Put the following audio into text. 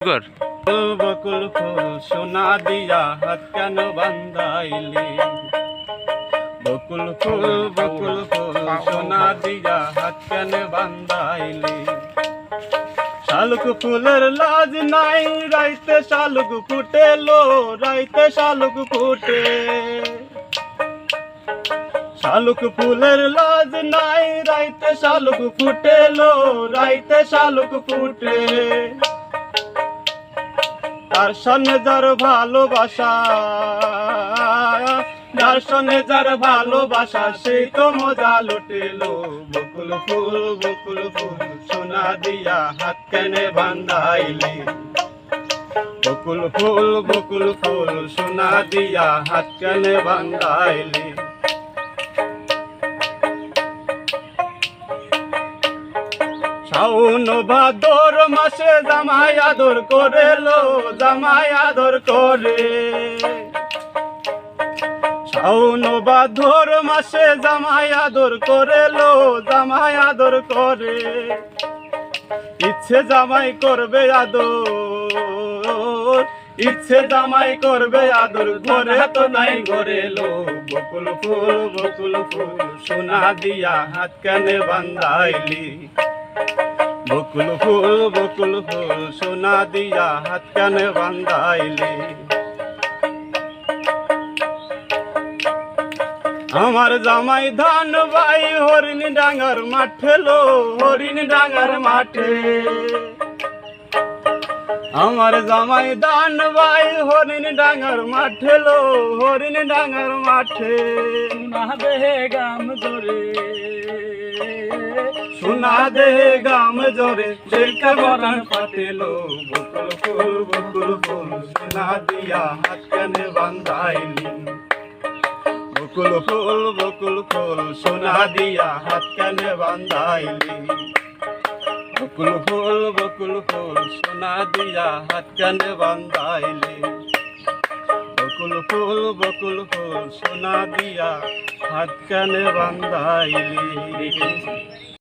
কর ফুল বকুল ফুল সোনা দিয়া হাত কেন বান্ধাইলি? বকুল ফুল সোনা দিয়া হাত কেন বান্ধাইলি? শালুক ফুলের লাজ নাই, রাইতে শালুক ফুটেলো, রাইতে শালুক ফুটে। শালুক ফুলের লাজ নাই, রাইতে শালুক ফুটেলো, রাইতে শালুক ফুটে। তার সঙ্গে যার ভালোবাসা, যার সঙ্গে যার ভালোবাসা, সেই তো মজা লুটেলো। বকুল ফুল সোনা দিয়া হাত কেনে বান্ধাইলি? বকুল ফুল সোনা দিয়া হাত কেনে বান্ধাইলি? শাওন ভাদর মাসে জামাই আদর করে লো, জামাই আদর করে। শাওন ভাদর মাসে জামাই আদর করে লো, জামাই আদর করে। ইচ্ছে জামাই করবে আদর, ইচ্ছে জামাই করবে আদর, ঘরে তো নাই ঘরে লো। বকুল ফুল সোনা দিয়া হাত কেনে বান্ধাইলি? বকুল ফুল সোনা দিয়া হাত কেনে বান্ধাইলি? আমার জামাই ধান ভাই হরিণ ডাঙ্গার মাঠে লো, হরিণ ডাঙ্গার মাঠে। আমার জামাই ধান ভাই হরিণ ডাঙ্গার মাঠে লো, হরিণ ডাঙ্গার মাঠে। না দেহে গাম ধরে, সোনা দে গাম জোরে, দেখে বরণ পাতেলো। বকুল ফুল সোনা দিয়া হাত কেনে বান্ধাইলি? বকুল ফুল সোনা দিয়া হাত কেনে বান্ধাইলি? বকুল ফুল সোনা দিয়া হাত কেনে বান্ধাইলি? বকুল ফুল সোনা দিয়া হাত কেনে বান্ধাইলি?